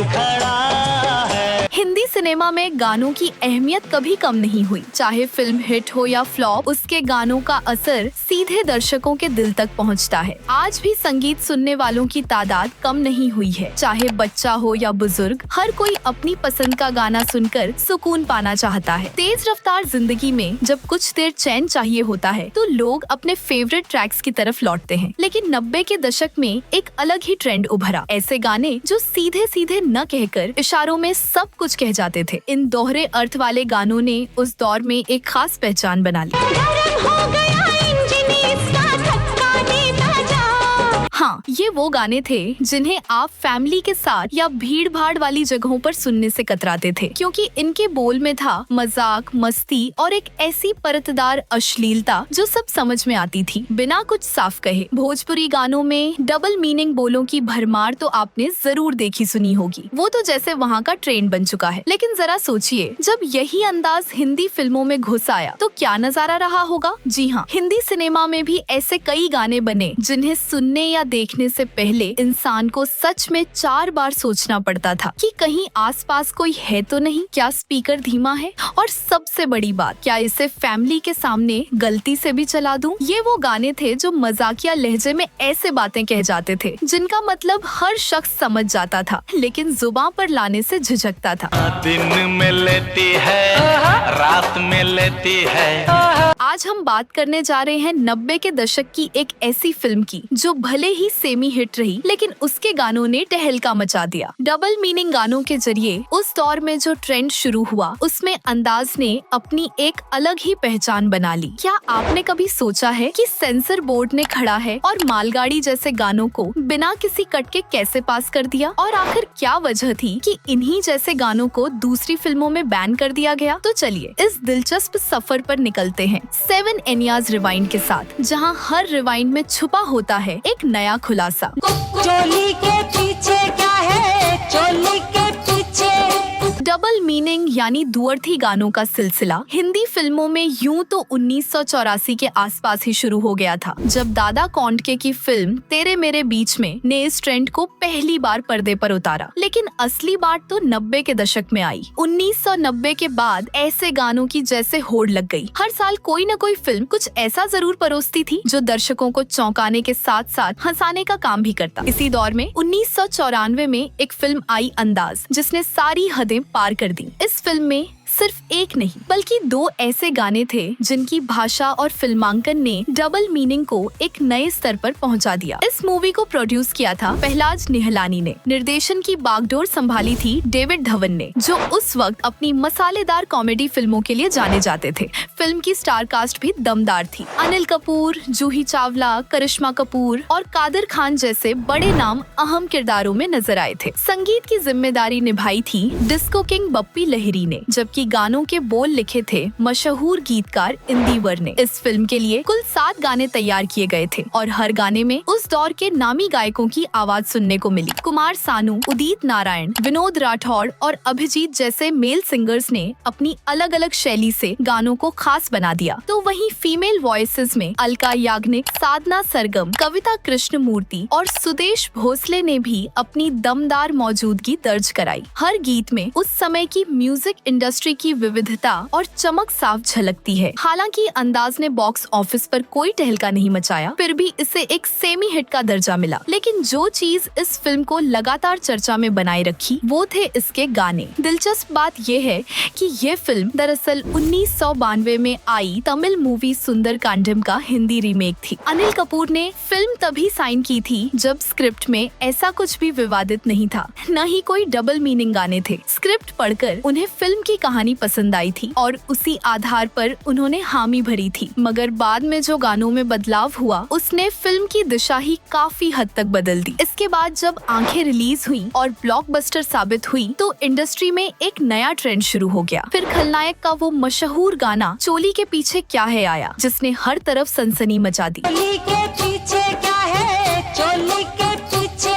खड़ा है। हिंदी सिनेमा में गानों की अहमियत कभी कम नहीं हुई। चाहे फिल्म हिट हो या फ्लॉप, उसके गानों का असर सीधे दर्शकों के दिल तक पहुंचता है। आज भी संगीत सुनने वालों की तादाद कम नहीं हुई है। चाहे बच्चा हो या बुजुर्ग, हर कोई अपनी पसंद का गाना सुनकर सुकून पाना चाहता है। तेज रफ्तार जिंदगी में जब कुछ देर चैन चाहिए होता है तो लोग अपने फेवरेट ट्रैक्स की तरफ लौटते हैं। लेकिन 90 के दशक में एक अलग ही ट्रेंड उभरा। ऐसे गाने जो सीधे सीधे न कहकर इशारों में सब कुछ कह जाते थे। इन दोहरे अर्थ वाले गानों ने उस दौर में एक खास पहचान बना ली। हाँ, ये वो गाने थे जिन्हें आप फैमिली के साथ या भीड़ भाड़ वाली जगहों पर सुनने से कतराते थे, क्योंकि इनके बोल में था मजाक, मस्ती और एक ऐसी परतदार अश्लीलता जो सब समझ में आती थी बिना कुछ साफ कहे। भोजपुरी गानों में डबल मीनिंग बोलों की भरमार तो आपने जरूर देखी सुनी होगी। वो तो जैसे वहाँ का ट्रेंड बन चुका है। लेकिन जरा सोचिए, जब यही अंदाज हिंदी फिल्मों में घुस आया तो क्या नजारा रहा होगा। जी हाँ, हिंदी सिनेमा में भी ऐसे कई गाने बने जिन्हें सुनने या देखने से पहले इंसान को सच में 4 बार सोचना पड़ता था कि कहीं आसपास कोई है तो नहीं, क्या स्पीकर धीमा है, और सबसे बड़ी बात, क्या इसे फैमिली के सामने गलती से भी चला दूं। ये वो गाने थे जो मजाकिया लहजे में ऐसे बातें कह जाते थे जिनका मतलब हर शख्स समझ जाता था, लेकिन जुबान पर लाने से झिझकता था। दिन में लेती है, रात में लेती है। आज हम बात करने जा रहे हैं 90 के दशक की एक ऐसी फिल्म की जो भले ही सेमी हिट रही, लेकिन उसके गानों ने तहलका मचा दिया। डबल मीनिंग गानों के जरिए उस दौर में जो ट्रेंड शुरू हुआ, उसमें अंदाज ने अपनी एक अलग ही पहचान बना ली। क्या आपने कभी सोचा है कि सेंसर बोर्ड ने खड़ा है और मालगाड़ी जैसे गानों को बिना किसी कट के कैसे पास कर दिया, और आखिर क्या वजह थी कि इन्हीं जैसे गानों को दूसरी फिल्मों में बैन कर दिया गया। तो चलिए इस दिलचस्प सफर पर निकलते हैं 7 एनियाज रिवाइंड के साथ, जहां हर रिवाइंड में छुपा होता है एक नया खुलासा। चोली के पीछे क्या है, चोली के पीछे। डबल मीनिंग यानी दुअर्थी गानों का सिलसिला हिंदी फिल्मों में यूं तो 1984 के आसपास ही शुरू हो गया था, जब दादा कौंडके की फिल्म तेरे मेरे बीच में ने इस ट्रेंड को पहली बार पर्दे पर उतारा। लेकिन असली बात तो 90 के दशक में आई। 1990 के बाद ऐसे गानों की जैसे होड़ लग गई। हर साल कोई न कोई फिल्म कुछ ऐसा जरूर परोसती थी जो दर्शकों को चौंकाने के साथ साथ हंसाने का काम भी करता। इसी दौर में 1994 में एक फिल्म आई अंदाज, जिसने सारी हदें पार कर दी। इस फिल्म में सिर्फ एक नहीं बल्कि 2 ऐसे गाने थे जिनकी भाषा और फिल्मांकन ने डबल मीनिंग को एक नए स्तर पर पहुंचा दिया। इस मूवी को प्रोड्यूस किया था पहलाज निहलानी ने। निर्देशन की बागडोर संभाली थी डेविड धवन ने, जो उस वक्त अपनी मसालेदार कॉमेडी फिल्मों के लिए जाने जाते थे। फिल्म की स्टार कास्ट भी दमदार थी। अनिल कपूर, जूही चावला, करिश्मा कपूर और कादर खान जैसे बड़े नाम अहम किरदारों में नजर आए थे। संगीत की जिम्मेदारी निभाई थी डिस्को किंग बप्पी लहिरी ने, जबकि गानों के बोल लिखे थे मशहूर गीतकार इंदिवर ने। इस फिल्म के लिए कुल 7 गाने तैयार किए गए थे और हर गाने में उस दौर के नामी गायकों की आवाज सुनने को मिली। कुमार सानू, उदित नारायण, विनोद राठौड़ और अभिजीत जैसे मेल सिंगर्स ने अपनी अलग अलग शैली से गानों को खास बना दिया। तो वहीं फीमेल वॉइसेस में अलका याग्निक, साधना सरगम, कविता कृष्णमूर्ति और सुदेश भोसले ने भी अपनी दमदार मौजूदगी दर्ज कराई। हर गीत में उस समय की म्यूजिक इंडस्ट्री की विविधता और चमक साफ झलकती है। हालांकि अंदाज ने बॉक्स ऑफिस पर कोई तहलका नहीं मचाया, फिर भी इसे एक सेमी हिट का दर्जा मिला। लेकिन जो चीज इस फिल्म को लगातार चर्चा में बनाए रखी, वो थे इसके गाने। दिलचस्प बात ये है कि ये फिल्म दरअसल 1992 में आई तमिल मूवी सुंदर कांडम का हिंदी रीमेक थी। अनिल कपूर ने फिल्म तभी साइन की थी जब स्क्रिप्ट में ऐसा कुछ भी विवादित नहीं था, न ही कोई डबल मीनिंग गाने थे। स्क्रिप्ट पढ़कर उन्हें फिल्म की कहानी पसंद आई थी और उसी आधार पर उन्होंने हामी भरी थी। मगर बाद में जो गानों में बदलाव हुआ, उसने फिल्म की दिशा ही काफी हद तक बदल दी। इसके बाद जब आंखें रिलीज हुई और ब्लॉकबस्टर साबित हुई, तो इंडस्ट्री में एक नया ट्रेंड शुरू हो गया। फिर खलनायक का वो मशहूर गाना चोली के पीछे क्या है आया, जिसने हर तरफ सनसनी मचा दी। चोली के पीछे क्या है, चोली के पीछे।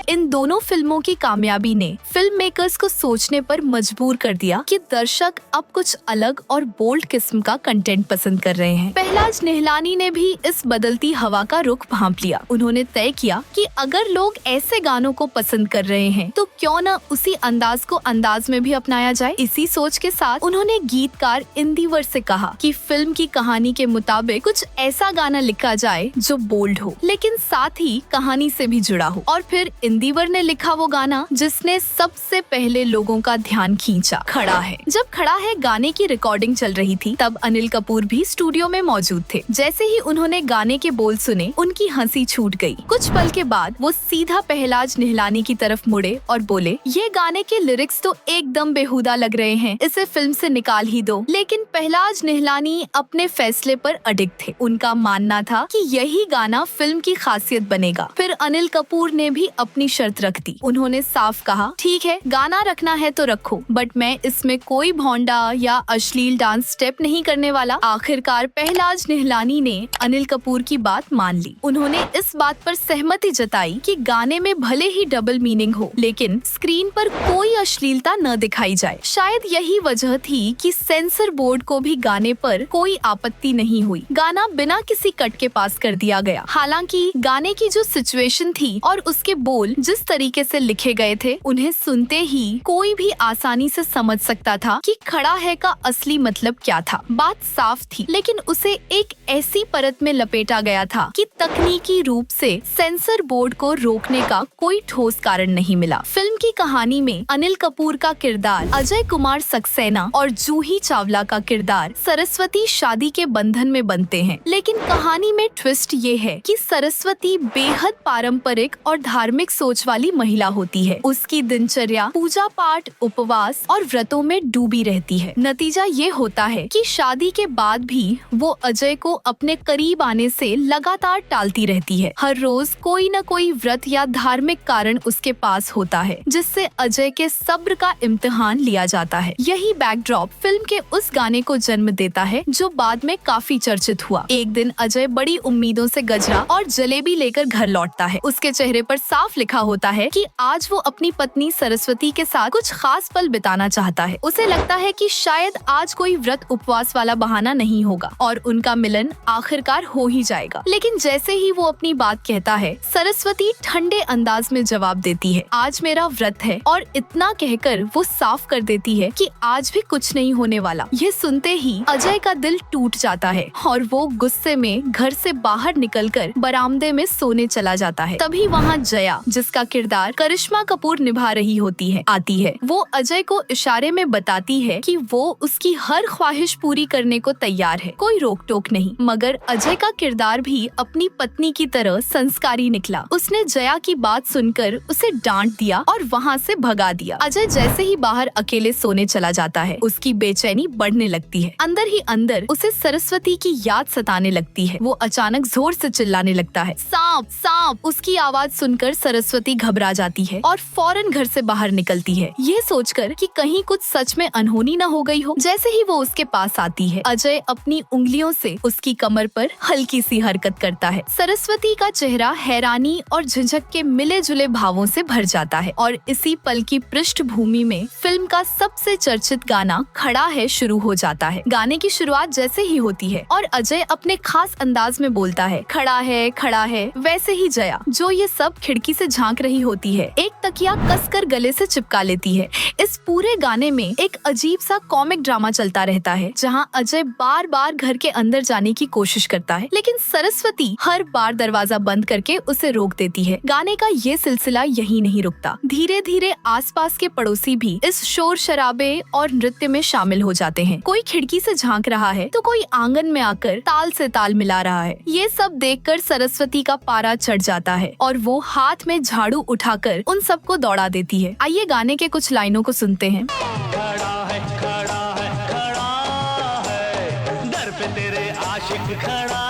इन दोनों दोनों फिल्मों की कामयाबी ने फिल्म मेकर्स को सोचने पर मजबूर कर दिया कि दर्शक अब कुछ अलग और बोल्ड किस्म का कंटेंट पसंद कर रहे हैं। पहलाज निहलानी ने भी इस बदलती हवा का रुख भांप लिया। उन्होंने तय किया कि अगर लोग ऐसे गानों को पसंद कर रहे हैं तो क्यों न उसी अंदाज को अंदाज में भी अपनाया जाए। इसी सोच के साथ उन्होंने गीतकार इंदिवर से कहा कि फिल्म की कहानी के मुताबिक कुछ ऐसा गाना लिखा जाए जो बोल्ड हो लेकिन साथ ही कहानी से भी जुड़ा हो। और फिर इंदिवर ने लिखा वो गाना जिसने सबसे पहले लोगों का ध्यान खींचा, खड़ा है। जब खड़ा है गाने की रिकॉर्डिंग चल रही थी तब अनिल कपूर भी स्टूडियो में मौजूद थे। जैसे ही उन्होंने गाने के बोल सुने उनकी हंसी छूट गई। कुछ पल के बाद वो सीधा पहलाज निहलानी की तरफ मुड़े और बोले, ये गाने के लिरिक्स तो एकदम बेहुदा लग रहे हैं, इसे फिल्म से निकाल ही दो। लेकिन पहलाज निहलानी अपने फैसले पर अडिग थे। उनका मानना था कि यही गाना फिल्म की खासियत बनेगा। फिर अनिल कपूर ने भी अपनी शर्त रख दी। उन्होंने साफ कहा, ठीक है गाना रखना है तो रखो, बट मैं इसमें कोई भौंडा या अश्लील डांस स्टेप नहीं करने वाला। आखिरकार पहलाज निहलानी ने अनिल कपूर की बात मान ली। उन्होंने इस बात पर सहमति जताई कि गाने में भले ही डबल मीनिंग हो लेकिन स्क्रीन पर कोई अश्लीलता न दिखाई जाए। शायद यही वजह थी कि सेंसर बोर्ड को भी गाने पर कोई आपत्ति नहीं हुई। गाना बिना किसी कट के पास कर दिया गया। हालांकि गाने की जो सिचुएशन थी और उसके बोल जिस तरीके से लिखे गए थे उन्हें सुनते ही कोई भी आसानी से समझ सकता था कि खड़ा है का असली मतलब क्या था। बात साफ थी लेकिन उसे एक ऐसी परत में लपेटा गया था कि तकनीकी रूप से सेंसर बोर्ड को रोकने का कोई ठोस कारण नहीं मिला। फिल्म की कहानी में अनिल कपूर का किरदार अजय कुमार सक्सेना और जूही चावला का किरदार सरस्वती शादी के बंधन में बनते हैं। लेकिन कहानी में ट्विस्ट ये है कि सरस्वती बेहद पारंपरिक और धार्मिक सोच वाली महिला होती है। उसकी दिनचर्या पूजा पाठ, उपवास और व्रतों में डूबी रहती है। नतीजा ये होता है कि शादी के बाद भी वो अजय को अपने करीब आने से लगातार टालती रहती है। हर रोज कोई न कोई व्रत या धार्मिक कारण उसके पास होता है जिससे अजय के सब्र का इम्तिहान लिया जाता है। यही बैकड्रॉप फिल्म के उस गाने को जन्म देता है जो बाद में काफी चर्चित हुआ। एक दिन अजय बड़ी उम्मीदों से गजरा और जलेबी लेकर घर लौटता है। उसके चेहरे पर साफ लिखा होता है कि आज वो अपनी पत्नी सरस्वती के साथ कुछ खास पल बिताना चाहता है। उसे लगता है कि शायद आज कोई व्रत उपवास वाला बहाना नहीं होगा और उनका मिलन आखिरकार हो ही जाएगा। लेकिन जैसे ही वो अपनी बात कहता है सरस्वती ठंडे अंदाज में जवाब देती है, आज मेरा व्रत है। और इतना कहकर वो साफ कर देती है कि आज भी कुछ नहीं होने वाला। ये सुनते ही अजय का दिल टूट जाता है और वो गुस्से में घर से बाहर निकलकर बरामदे में सोने चला जाता है। तभी वहाँ जया, जिसका किरदार करिश्मा कपूर निभा रही होती है, आती है। वो अजय को इशारे में बताती है कि वो उसकी हर ख्वाहिश पूरी करने को तैयार है, कोई रोक टोक नहीं। मगर अजय का किरदार भी अपनी पत्नी की तरह संस्कारी निकला। उसने जया की बात सुनकर उसे डांट दिया और वहाँ से भगा दिया। अजय जैसे ही बाहर अकेले सोने चला जाता है उसकी बेचैनी बढ़ने लगती है। अंदर ही अंदर उसे सरस्वती की याद सताने लगती है। वो अचानक जोर से चिल्लाने लगता है, सांप सांप। उसकी आवाज सुनकर सरस्वती घबरा जाती है और फौरन घर से बाहर निकलती है, ये सोचकर कि कहीं कुछ सच में अनहोनी न हो गई हो। जैसे ही वो उसके पास आती है अजय अपनी उंगलियों से उसकी कमर पर हल्की सी हरकत करता है। सरस्वती का चेहरा हैरानी और झिझक के मिले जुले भावों से भर जाता है और इसी पल की पृष्ठभूमि में फिल्म का सबसे चर्चित गाना खड़ा है शुरू हो जाता है। गाने की शुरुआत जैसे ही होती है और अजय अपने खास अंदाज में बोलता है, खड़ा है, वैसे ही जया, जो ये सब खिड़की से झांक रही होती है, एक तकिया कसकर गले से चिपका लेती है। इस पूरे गाने में एक अजीब सा कॉमिक ड्रामा चलता रहता है जहां अजय बार बार घर के अंदर जाने की कोशिश करता है लेकिन सरस्वती हर बार दरवाजा बंद करके उसे रोक देती है। गाने का ये सिलसिला यही नहीं रुकता। धीरे धीरे आसपास के पड़ोसी भी इस शोर शराबे और नृत्य में शामिल हो जाते हैं। कोई खिड़की से झांक रहा है तो कोई आंगन में आकर ताल से ताल मिला रहा है। ये सब देखकर सरस्वती का पारा चढ़ जाता है और वो हाथ में झाड़ू उठाकर उन सबको दौड़ा देती है। आइए गाने के कुछ लाइनों को सुनते हैं। खड़ा है, खड़ा है, खड़ा है, दर पे तेरे आशिक खड़ा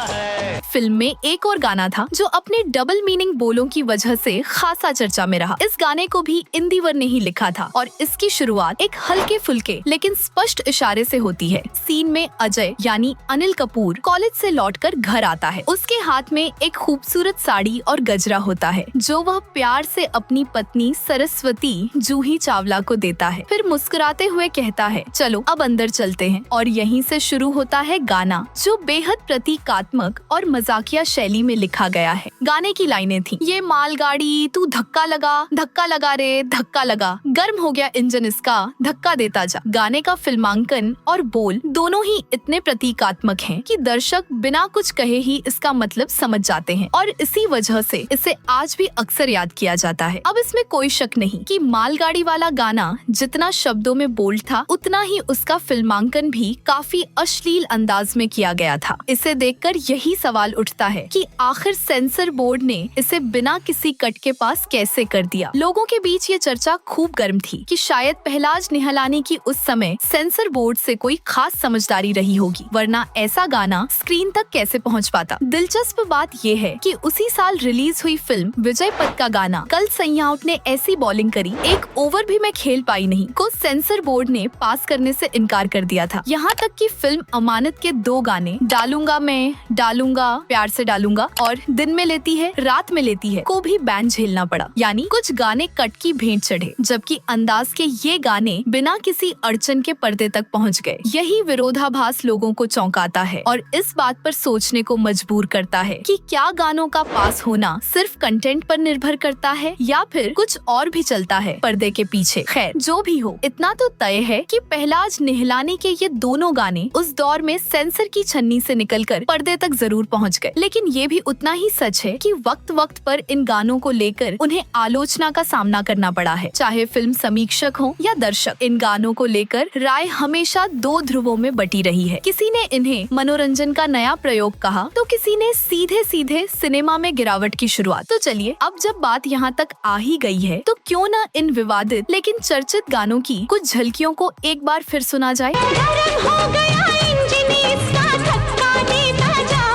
है। फिल्म में एक और गाना था जो अपने डबल मीनिंग बोलों की वजह से खासा चर्चा में रहा। इस गाने को भी इंदिवर ने ही लिखा था और इसकी शुरुआत एक हल्के फुल्के लेकिन स्पष्ट इशारे से होती है। सीन में अजय यानी अनिल कपूर कॉलेज से लौटकर घर आता है। उसके हाथ में एक खूबसूरत साड़ी और गजरा होता है जो वह प्यार से अपनी पत्नी सरस्वती जूही चावला को देता है। फिर मुस्कुराते हुए कहता है, चलो अब अंदर चलते हैं। और यहीं से शुरू होता है गाना जो बेहद प्रतीकात्मक और मजाकिया शैली में लिखा गया है। गाने की लाइनें थी, ये मालगाड़ी तू धक्का लगा रे धक्का लगा, गर्म हो गया इंजन इसका धक्का देता जा। गाने का फिल्मांकन और बोल दोनों ही इतने प्रतीकात्मक हैं कि दर्शक बिना कुछ कहे ही इसका मतलब समझ जाते हैं और इसी वजह से इसे आज भी अक्सर याद किया जाता है। अब इसमें कोई शक नहीं कि मालगाड़ी वाला गाना जितना शब्दों में बोल्ड था उतना ही उसका फिल्मांकन भी काफी अश्लील अंदाज में किया गया था। इसे देखकर यही सवाल उठता है कि आखिर सेंसर बोर्ड ने इसे बिना किसी कट के पास कैसे कर दिया। लोगों के बीच ये चर्चा खूब गर्म थी कि शायद पहलाज निहलानी की उस समय सेंसर बोर्ड से कोई खास समझदारी रही होगी, वरना ऐसा गाना स्क्रीन तक कैसे पहुंच पाता। दिलचस्प बात ये है कि उसी साल रिलीज हुई फिल्म विजय पथ का गाना कल सैयाउट ने ऐसी बॉलिंग करी, एक ओवर भी मैं खेल पाई नहीं को सेंसर बोर्ड ने पास करने से इनकार कर दिया था। यहाँ तक कि फिल्म अमानत के 2 गाने डालूंगा मैं डालूंगा प्यार से डालूंगा और दिन में लेती है रात में लेती है को भी बैन झेलना पड़ा। यानी कुछ गाने कट की भेंट चढ़े, जबकि अंदाज के ये गाने बिना किसी अड़चन के पर्दे तक पहुँच गए। यही विरोधाभास लोगों को चौंकाता है और इस बात पर सोचने को मजबूर करता है कि क्या गानों का पास होना सिर्फ कंटेंट पर निर्भर करता है या फिर कुछ और भी चलता है पर्दे के पीछे। खैर जो भी हो, इतना तो तय है कि पहलाज निहलानी के ये दोनों गाने उस दौर में सेंसर की छन्नी से निकलकर पर्दे तक जरूर पहुंच गए। लेकिन ये भी उतना ही सच है कि वक्त वक्त पर इन गानों को लेकर उन्हें आलोचना का सामना करना पड़ा है। चाहे फिल्म समीक्षक हो या दर्शक, इन गानों को लेकर राय हमेशा 2 ध्रुवों में बटी रही है। किसी ने इन्हें मनोरंजन का नया प्रयोग कहा तो किसी ने सीधे सीधे सिनेमा में गिरावट की शुरुआत। तो चलिए, अब जब बात यहाँ तक आ ही गई है तो क्यों न इन विवादित लेकिन चर्चित गानों की कुछ झलकियों को एक बार फिर सुना जाए। गरम हो गया इंजन इसका धक्का देता जा।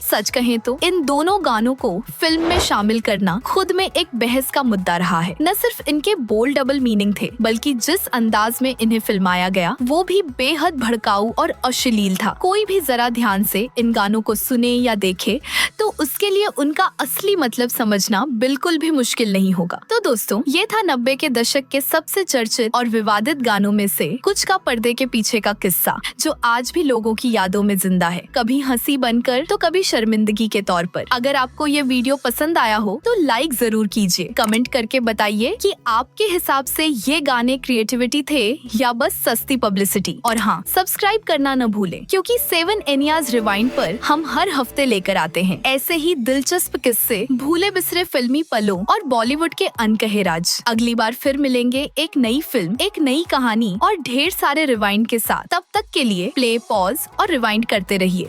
सच कहें तो इन दोनों गानों को फिल्म में शामिल करना खुद में एक बहस का मुद्दा रहा है। न सिर्फ इनके बोल डबल मीनिंग थे, बल्कि जिस अंदाज में इन्हें फिल्माया गया वो भी बेहद भड़काऊ और अश्लील था। कोई भी जरा ध्यान से इन गानों को सुने या देखे तो उसके लिए उनका असली मतलब समझना बिल्कुल भी मुश्किल नहीं होगा। तो दोस्तों, ये था 90 के दशक के सबसे चर्चित और विवादित गानों में से कुछ का पर्दे के पीछे का किस्सा, जो आज भी लोगों की यादों में जिंदा है, कभी हंसी बनकर तो कभी शर्मिंदगी के तौर पर। अगर आपको ये वीडियो पसंद आया हो तो लाइक जरूर कीजिए। कमेंट करके बताइए कि आपके हिसाब से ये गाने क्रिएटिविटी थे या बस सस्ती पब्लिसिटी। और हाँ, सब्सक्राइब करना न भूलें, क्योंकि 7 एनियाज रिवाइंड पर हम हर हफ्ते लेकर आते हैं ऐसे ही दिलचस्प किस्से, भूले बिसरे फिल्मी पलों और बॉलीवुड के अनकहे राज। अगली बार फिर मिलेंगे एक नई फिल्म, एक नई कहानी और ढेर सारे रिवाइंड के साथ। तब तक के लिए प्ले, पॉज और रिवाइंड करते रहिए।